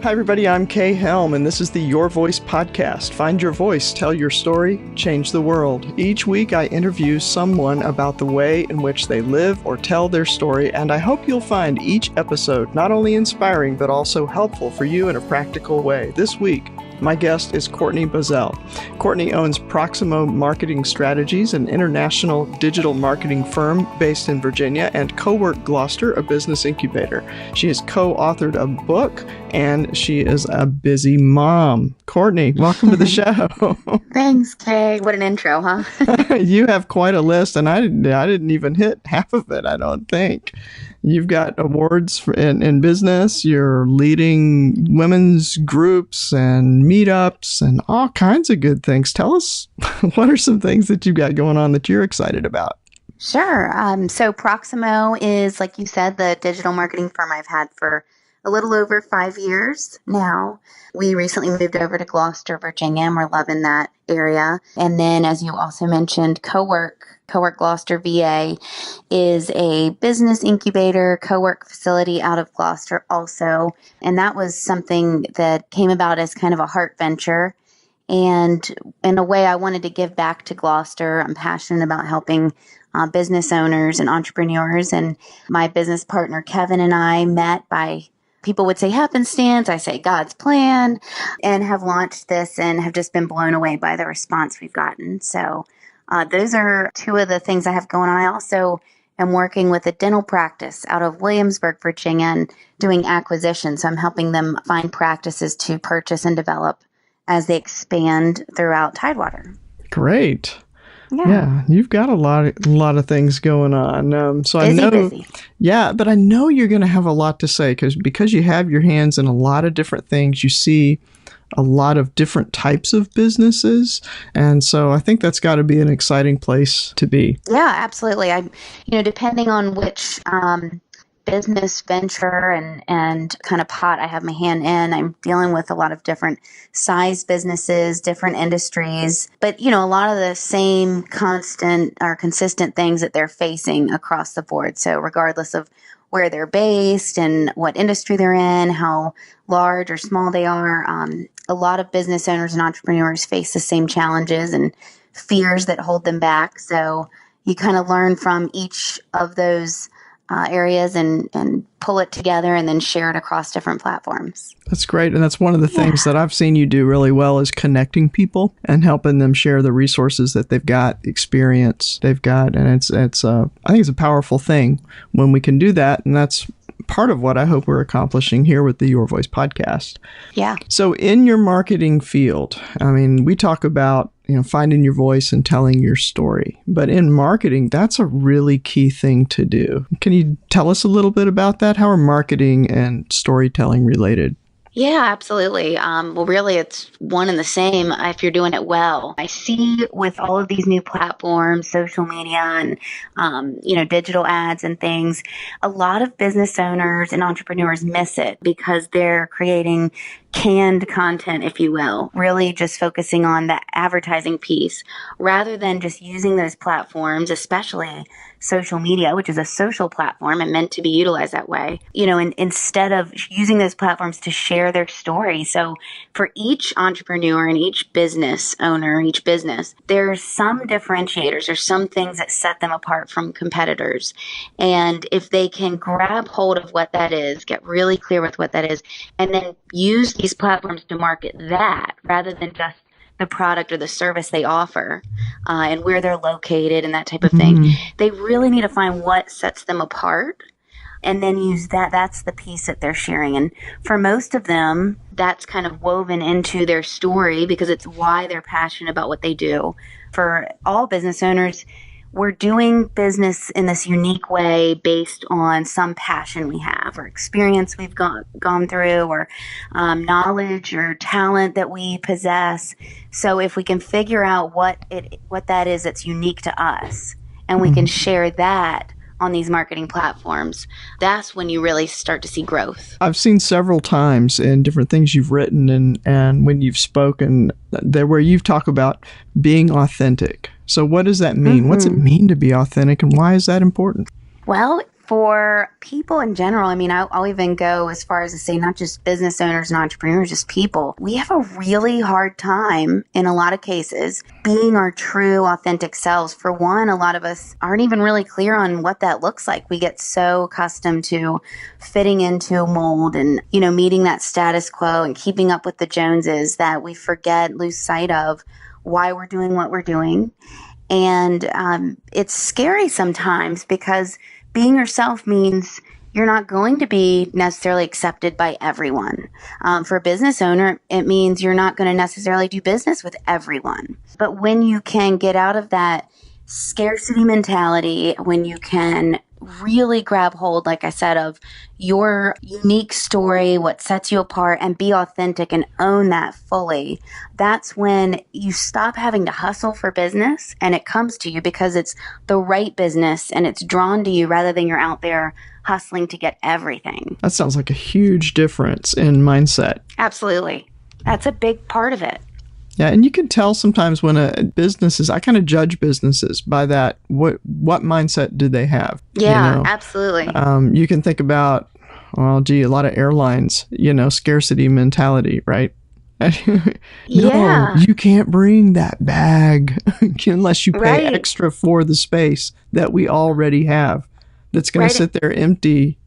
Hi, everybody. I'm Kay Helm, and this is the Your Voice podcast. Find your voice, tell your story, change the world. Each week, I interview someone about the way in which they live or tell their story, and I hope you'll find each episode not only inspiring, but also helpful for you in a practical way. This week, my guest is Courtney Buzzell. Courtney owns Proximo Marketing Strategies, an international digital marketing firm based in Virginia, and CoWork Gloucester, a business incubator. She has co-authored a book, and she is a busy mom. Courtney, welcome to the show. Thanks, Kay. What an intro, huh? You have quite a list, and I didn't even hit half of it, I don't think. You've got awards in business. You're leading women's groups and meetups and all kinds of good things. Tell us, what are some things that you've got going on that you're excited about? Sure. So Proximo is, like you said, the digital marketing firm I've had for a little over 5 years now. We recently moved over to Gloucester, Virginia, and we're loving that area. And then, as you also mentioned, CoWork Gloucester, VA, is a business incubator, co-work facility out of Gloucester also. And that was something that came about as kind of a heart venture. And in a way, I wanted to give back to Gloucester. I'm passionate about helping business owners and entrepreneurs. And my business partner, Kevin, and I met by, people would say happenstance, I say God's plan, and have launched this and have just been blown away by the response we've gotten. So those are two of the things I have going on. I also am working with a dental practice out of Williamsburg, Virginia, and doing acquisitions. So I'm helping them find practices to purchase and develop as they expand throughout Tidewater. Great. Yeah, you've got a lot of things going on. So I know, busy. Yeah, but I know you're going to have a lot to say because you have your hands in a lot of different things. You see a lot of different types of businesses, and so I think that's got to be an exciting place to be. Yeah, absolutely. Depending on which business venture and kind of pot I have my hand in, I'm dealing with a lot of different size businesses, different industries, but a lot of the same constant or consistent things that they're facing across the board. So regardless of where they're based and what industry they're in, how large or small they are, a lot of business owners and entrepreneurs face the same challenges and fears that hold them back. So you kind of learn from each of those areas and pull it together and then share it across different platforms. That's great. And that's one of the things that I've seen you do really well is connecting people and helping them share the resources that they've got, experience they've got. And I think it's a powerful thing when we can do that. And that's part of what I hope we're accomplishing here with the Your Voice podcast. Yeah. So in your marketing field, we talk about finding your voice and telling your story. But in marketing, that's a really key thing to do. Can you tell us a little bit about that? How are marketing and storytelling related? Yeah, absolutely. Well, really, it's one and the same if you're doing it well. I see with all of these new platforms, social media and, digital ads and things, a lot of business owners and entrepreneurs miss it because they're creating canned content, if you will, really just focusing on the advertising piece rather than just using those platforms, especially social media, which is a social platform and meant to be utilized that way, and instead of using those platforms to share their story. So for each entrepreneur and each business owner, each business, there's some differentiators or some things that set them apart from competitors. And if they can grab hold of what that is, get really clear with what that is, and then use these platforms to market that rather than just the product or the service they offer and where they're located and that type of thing. They really need to find what sets them apart and then use that. That's the piece that they're sharing. And for most of them, that's kind of woven into their story because it's why they're passionate about what they do. For all business owners, we're doing business in this unique way based on some passion we have or experience we've gone through or knowledge or talent that we possess. So if we can figure out what that is that's unique to us and we can share that on these marketing platforms, that's when you really start to see growth. I've seen several times in different things you've written and when you've spoken there where you've talked about being authentic. So what does that mean? What's it mean to be authentic and why is that important? Well, For people in general, I mean, I'll even go as far as to say not just business owners and entrepreneurs, just people. We have a really hard time in a lot of cases being our true, authentic selves. For one, a lot of us aren't even really clear on what that looks like. We get so accustomed to fitting into a mold and, meeting that status quo and keeping up with the Joneses that we forget, lose sight of why we're doing what we're doing. And it's scary sometimes because being yourself means you're not going to be necessarily accepted by everyone. For a business owner, it means you're not going to necessarily do business with everyone. But when you can get out of that scarcity mentality, when you can really grab hold, like I said, of your unique story, what sets you apart, and be authentic and own that fully, that's when you stop having to hustle for business and it comes to you because it's the right business and it's drawn to you rather than you're out there hustling to get everything. That sounds like a huge difference in mindset. Absolutely. That's a big part of it. Yeah, and you can tell sometimes when a business is, I kind of judge businesses by that. What mindset do they have? Yeah, absolutely. You can think about, a lot of airlines, scarcity mentality, right? No, you can't bring that bag unless you pay extra for the space that we already have. That's going to sit there empty,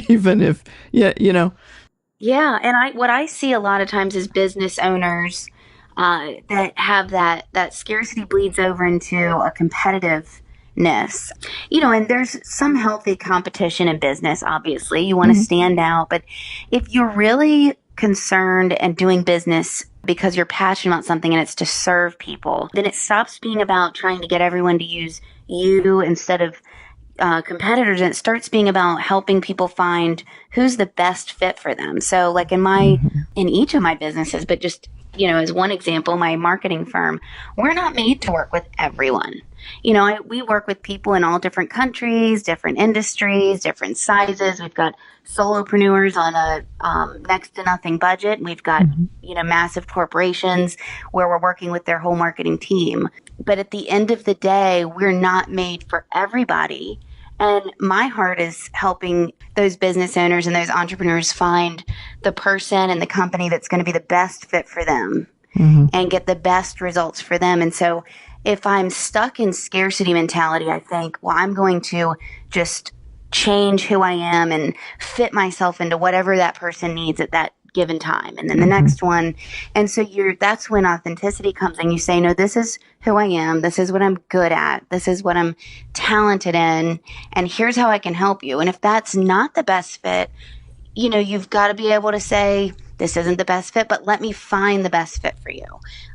even if, Yeah, and what I see a lot of times is business owners that have that scarcity bleeds over into a competitiveness, and there's some healthy competition in business. Obviously, you want to stand out, but if you're really concerned and doing business because you're passionate about something and it's to serve people, then it stops being about trying to get everyone to use you instead of competitors, and it starts being about helping people find who's the best fit for them. So like in each of my businesses, but just as one example, my marketing firm, we're not made to work with everyone. We work with people in all different countries, different industries, different sizes. We've got solopreneurs on a next to nothing budget. We've got, massive corporations where we're working with their whole marketing team. But at the end of the day, we're not made for everybody. And my heart is helping those business owners and those entrepreneurs find the person and the company that's going to be the best fit for them and get the best results for them. And so if I'm stuck in scarcity mentality, I think, well, I'm going to just change who I am and fit myself into whatever that person needs at that given time. And then the next one. And so that's when authenticity comes in. You say, no, this is who I am. This is what I'm good at. This is what I'm talented in. And here's how I can help you. And if that's not the best fit, you've got to be able to say, this isn't the best fit, but let me find the best fit for you.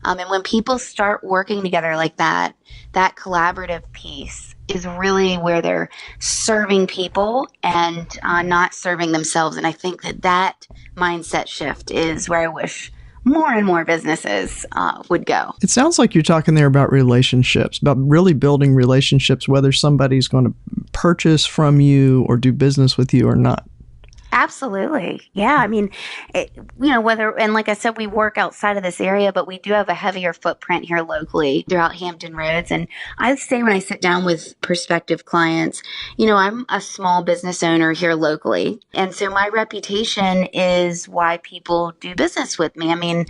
And when people start working together like that, that collaborative piece is really where they're serving people and not serving themselves. And I think that mindset shift is where I wish more and more businesses would go. It sounds like you're talking there about relationships, about really building relationships, whether somebody's going to purchase from you or do business with you or not. Absolutely. Yeah. I mean, and like I said, we work outside of this area, but we do have a heavier footprint here locally throughout Hampton Roads. And I say when I sit down with prospective clients, I'm a small business owner here locally. And so my reputation is why people do business with me. I mean,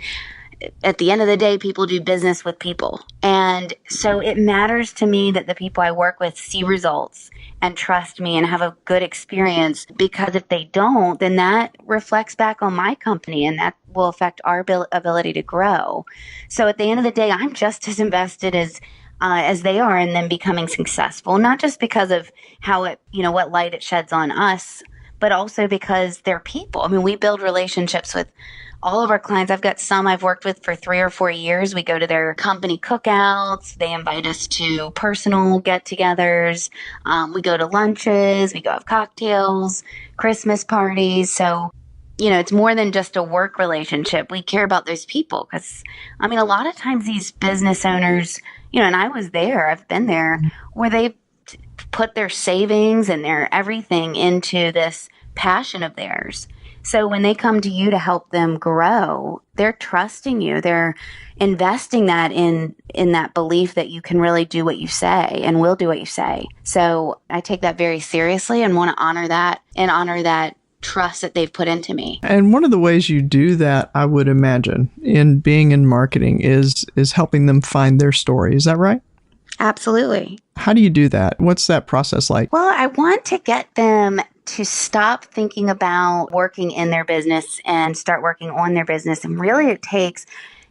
at the end of the day, people do business with people. And so it matters to me that the people I work with see results and trust me and have a good experience, because if they don't, then that reflects back on my company and that will affect our ability to grow. So at the end of the day, I'm just as invested as they are in them becoming successful, not just because of how it, what light it sheds on us, but also because they're people. I mean, we build relationships with all of our clients. I've got some I've worked with for 3 or 4 years. We go to their company cookouts. They invite us to personal get-togethers. We go to lunches. We go have cocktails, Christmas parties. So, it's more than just a work relationship. We care about those people because, a lot of times these business owners, and I've been there, where they put their savings and their everything into this passion of theirs. So when they come to you to help them grow, they're trusting you. They're investing that in that belief that you can really do what you say and will do what you say. So I take that very seriously and want to honor that trust that they've put into me. And one of the ways you do that, I would imagine, in being in marketing is helping them find their story. Is that right? Absolutely. How do you do that? What's that process like? Well, I want to get them to stop thinking about working in their business and start working on their business. And really it takes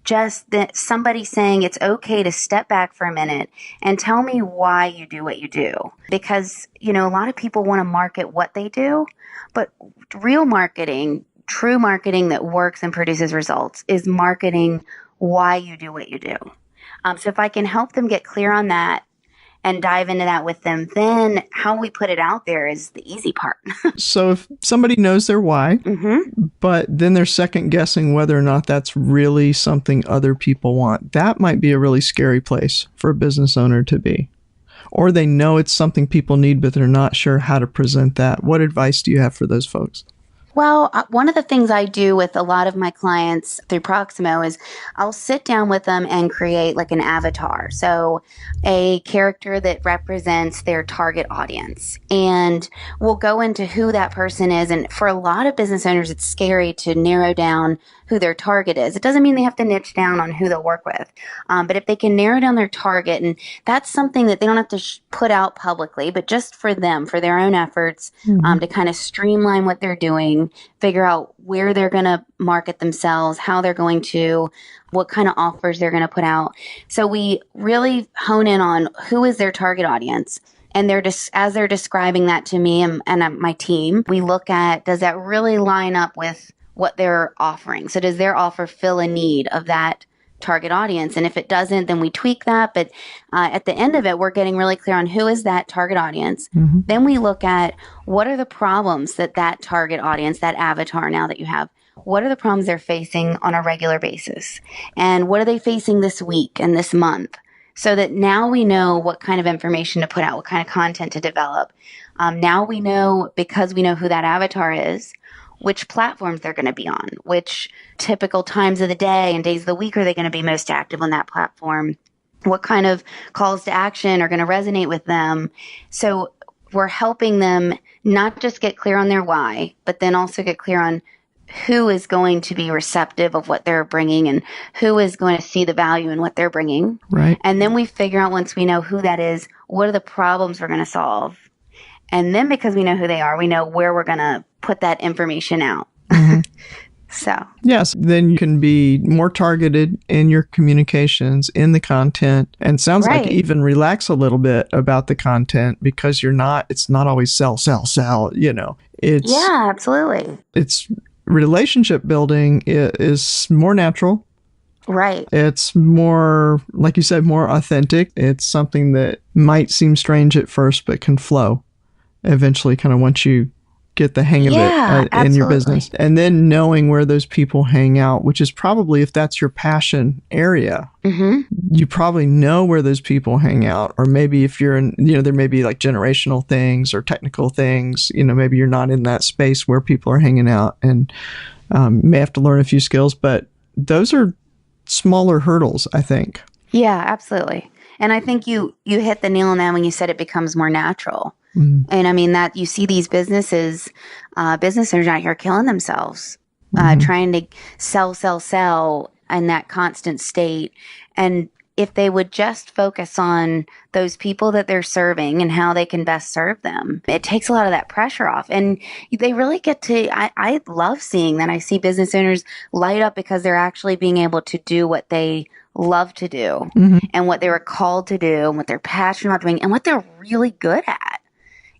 just that somebody saying it's okay to step back for a minute and tell me why you do what you do. Because, a lot of people want to market what they do, but real marketing, true marketing that works and produces results is marketing why you do what you do. So if I can help them get clear on that and dive into that with them, then how we put it out there is the easy part. So if somebody knows their why, but then they're second guessing whether or not that's really something other people want, that might be a really scary place for a business owner to be. Or they know it's something people need, but they're not sure how to present that. What advice do you have for those folks? Well, one of the things I do with a lot of my clients through Proximo is I'll sit down with them and create like an avatar. So a character that represents their target audience. And we'll go into who that person is. And for a lot of business owners, it's scary to narrow down who their target is. It doesn't mean they have to niche down on who they'll work with. But if they can narrow down their target, and that's something that they don't have to put out publicly, but just for them, for their own efforts, to kind of streamline what they're doing, figure out where they're going to market themselves, how they're going to, what kind of offers they're going to put out. So we really hone in on who is their target audience. And as they're describing that to me and my team, we look at, does that really line up with what they're offering? So does their offer fill a need of that target audience? And if it doesn't, then we tweak that. But at the end of it, we're getting really clear on who is that target audience. Then we look at what are the problems that target audience, that avatar now that you have, what are the problems they're facing on a regular basis? And what are they facing this week and this month? So that now we know what kind of information to put out, what kind of content to develop. Now we know, because we know who that avatar is, which platforms they're going to be on, which typical times of the day and days of the week are they going to be most active on that platform, what kind of calls to action are going to resonate with them. So we're helping them not just get clear on their why, but then also get clear on who is going to be receptive of what they're bringing and who is going to see the value in what they're bringing. Right. And then we figure out, once we know who that is, what are the problems we're going to solve. And then because we know who they are, we know where we're going to put that information out. So. Yes, then you can be more targeted in your communications, in the content, and sounds like even relax a little bit about the content, because it's not always sell. Yeah, absolutely. It's relationship building is more natural. Right. It's more, like you said, more authentic. It's something that might seem strange at first, but can flow eventually, kind of once you get the hang of it in your business. And then knowing where those people hang out, which is probably, if that's your passion area, you probably know where those people hang out. Or maybe if you're in, there may be like generational things or technical things, maybe you're not in that space where people are hanging out, and may have to learn a few skills, but those are smaller hurdles, I think. Yeah, absolutely. And I think you hit the nail on that when you said it becomes more natural. And I mean that you see these business owners out here killing themselves, trying to sell in that constant state. And if they would just focus on those people that they're serving and how they can best serve them, it takes a lot of that pressure off. And they really get to, I love seeing that. I see business owners light up because they're actually being able to do what they love to do and what they were called to do and what they're passionate about doing and what they're really good at.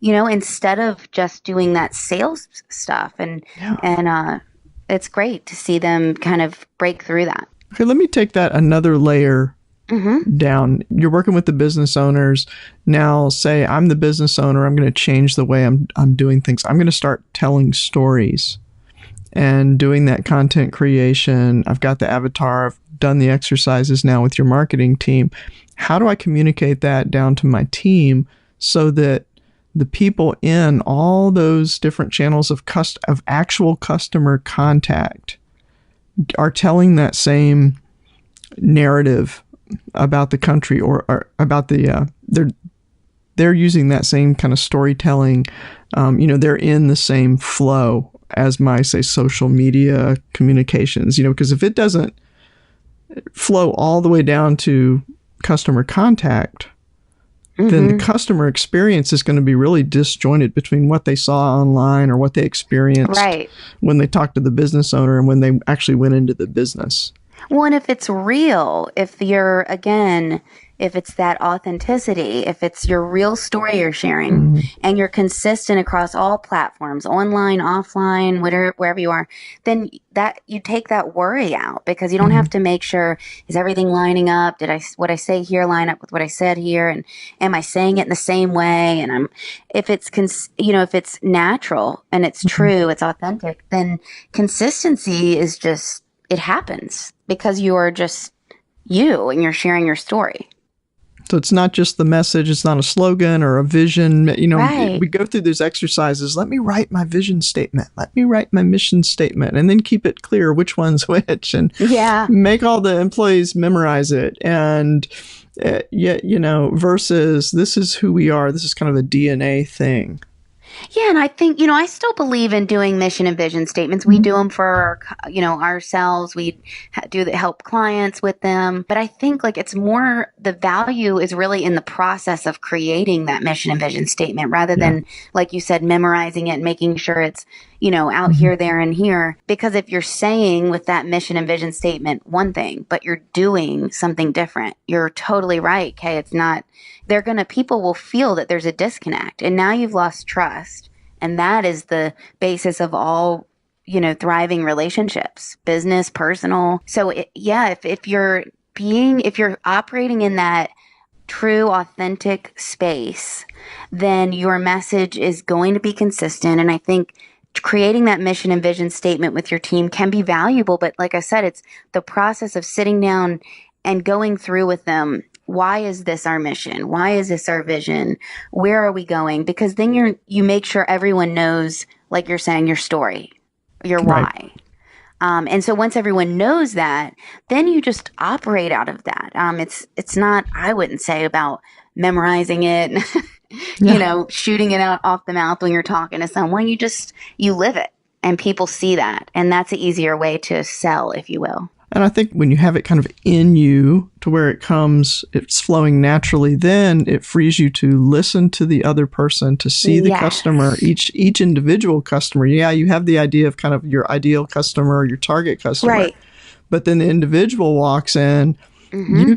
Instead of just doing that sales stuff. And it's great to see them kind of break through that. Okay, let me take that another layer down. You're working with the business owners. Now, say I'm the business owner. I'm going to change the way I'm doing things. I'm going to start telling stories and doing that content creation. I've got the avatar. I've done the exercises now with your marketing team. How do I communicate that down to my team so that the people in all those different channels of actual customer contact are telling that same narrative about the country, or about the they're using that same kind of storytelling. They're in the same flow as my, say, social media communications, because if it doesn't flow all the way down to customer contact, then the customer experience is going to be really disjointed between what they saw online or what they experienced when they talked to the business owner and when they actually went into the business. Well, and if it's real, if it's that authenticity, if it's your real story you're sharing and you're consistent across all platforms, online, offline, wherever you are, then that you take that worry out, because you don't have to make sure, is everything lining up? Did what I say here line up with what I said here? And am I saying it in the same way? And if it's natural and it's true, it's authentic, then consistency is just, it happens because you're just you and you're sharing your story. So it's not just the message. It's not a slogan or a vision. Right. We go through those exercises. Let me write my vision statement. Let me write my mission statement, and then keep it clear which one's which, and make all the employees memorize it. And versus this is who we are. This is kind of a DNA thing. Yeah, and I think, I still believe in doing mission and vision statements. We do them for, ourselves. We help clients with them. But I think it's more, the value is really in the process of creating that mission and vision statement rather than, like you said, memorizing it and making sure it's, out here, there, and here. Because if you're saying with that mission and vision statement one thing, but you're doing something different, you're totally right, Kay. It's not, people will feel that there's a disconnect, and now you've lost trust. And that is the basis of all, thriving relationships, business, personal. So if you're operating in that true, authentic space, then your message is going to be consistent. And I think creating that mission and vision statement with your team can be valuable. But like I said, it's the process of sitting down and going through with them. Why is this our mission? Why is this our vision? Where are we going? Because then you make sure everyone knows, like you're saying, your story, your why. And so once everyone knows that, then you just operate out of that. It's not, I wouldn't say, about memorizing it, shooting it out off the mouth when you're talking to someone. You live it, and people see that. And that's an easier way to sell, if you will. And I think when you have it kind of in you to where it's flowing naturally, then it frees you to listen to the other person, to see the customer, each individual customer. Yeah, you have the idea of kind of your ideal customer, your target customer. Right. But then the individual walks in,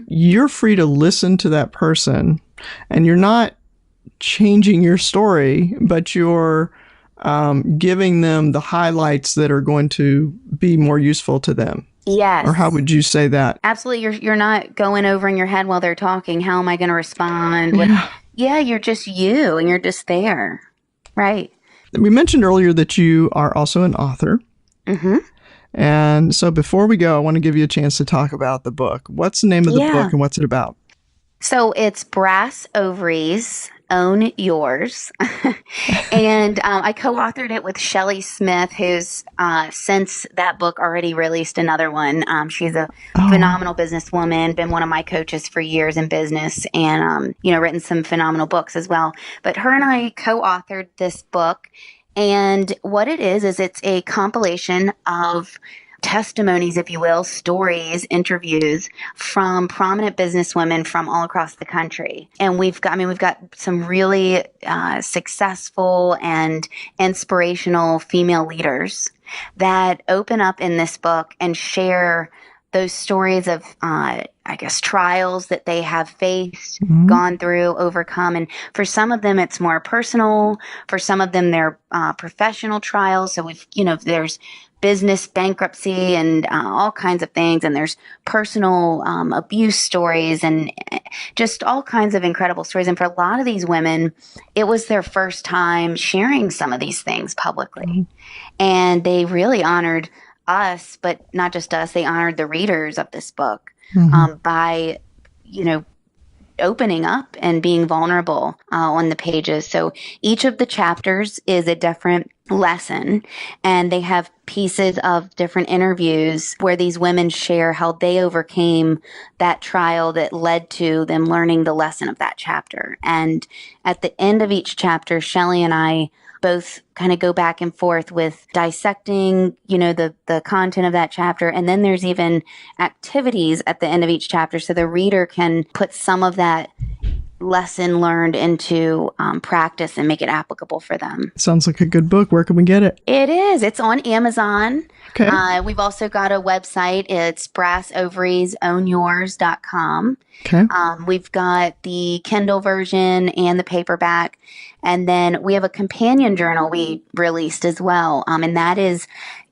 you're free to listen to that person, and you're not changing your story, but you're giving them the highlights that are going to be more useful to them. Yes. Or how would you say that? Absolutely. You're not going over in your head while they're talking. How am I going to respond? You're just you, and you're just there. Right. We mentioned earlier that you are also an author. And so before we go, I want to give you a chance to talk about the book. What's the name of the book, and what's it about? So it's Brass Ovaries, Own Yours. And I co-authored it with Shelley Smith, who's since that book already released another one. She's a phenomenal businesswoman, been one of my coaches for years in business, and written some phenomenal books as well. But her and I co-authored this book, and what it is it's a compilation of testimonies, if you will, stories, interviews from prominent businesswomen from all across the country. And we've got some really successful and inspirational female leaders that open up in this book and share those stories of, trials that they have faced, gone through, overcome. And for some of them, it's more personal. For some of them, they're professional trials. So there's business bankruptcy and all kinds of things. And there's personal abuse stories and just all kinds of incredible stories. And for a lot of these women, it was their first time sharing some of these things publicly. And they really honored us, but not just us, they honored the readers of this book by, opening up and being vulnerable on the pages. So each of the chapters is a different lesson, and they have pieces of different interviews where these women share how they overcame that trial that led to them learning the lesson of that chapter. And at the end of each chapter, Shelley and I both kind of go back and forth with dissecting, the content of that chapter. And then there's even activities at the end of each chapter, so the reader can put some of that lesson learned into practice and make it applicable for them. Sounds like a good book. Where can we get it? It is. It's on Amazon. Okay. We've also got a website. It's Brass Ovaries, ownyours.com. Okay. We've got the Kindle version and the paperback. And then we have a companion journal we released as well. And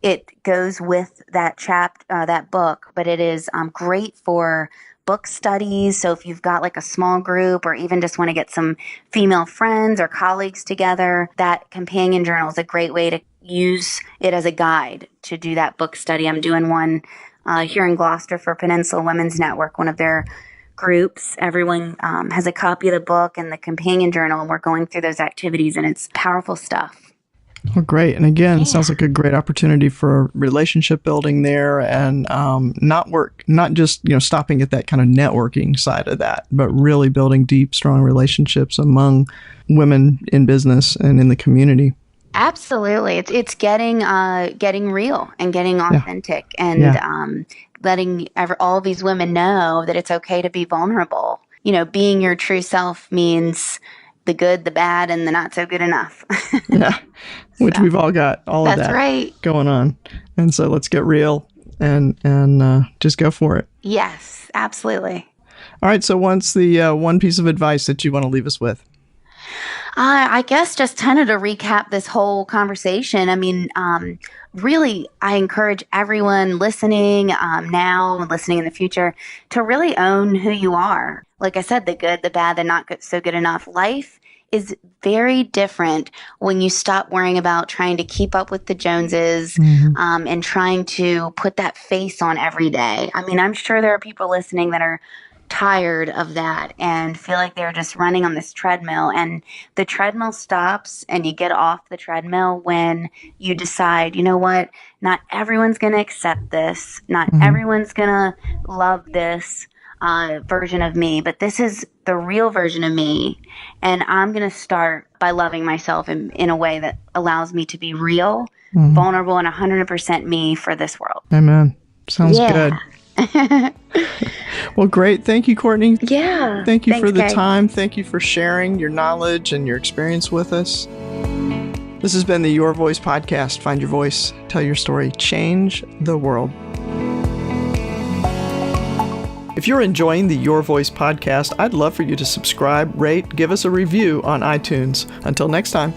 it goes with that book, but it is great for book studies. So if you've got like a small group or even just want to get some female friends or colleagues together, that companion journal is a great way to use it as a guide to do that book study. I'm doing one here in Gloucester for Peninsula Women's Network, one of their groups. Everyone has a copy of the book and the companion journal, and we're going through those activities, and it's powerful stuff. Oh, great. And again, it sounds like a great opportunity for relationship building there, and not just, stopping at that kind of networking side of that, but really building deep, strong relationships among women in business and in the community. Absolutely. It's getting real and getting authentic, and letting all these women know that it's okay to be vulnerable. Being your true self means the good, the bad, and the not so good enough. Yeah, which we've all got all of that going on. And so let's get real and just go for it. Yes, absolutely. All right. So what's the one piece of advice that you want to leave us with? I guess just kind of to recap this whole conversation. I mean, really, I encourage everyone listening now and listening in the future to really own who you are. Like I said, the good, the bad, the not good, so good enough. Life is very different when you stop worrying about trying to keep up with the Joneses, and trying to put that face on every day. I mean, I'm sure there are people listening that are tired of that and feel like they're just running on this treadmill, and the treadmill stops and you get off the treadmill when you decide, you know what, not everyone's going to accept this. Not everyone's going to love this version of me, but this is the real version of me. And I'm going to start by loving myself in a way that allows me to be real, vulnerable, and 100% me for this world. Amen. Sounds good. Well, great. Thank you, Courtney. Yeah. Thank you for the Kay. time. Thank you for sharing your knowledge and your experience with us. This has been the Your Voice podcast. Find your voice, tell your story, change the world. If you're enjoying the Your Voice podcast, I'd love for you to subscribe, rate, give us a review on iTunes. Until next time.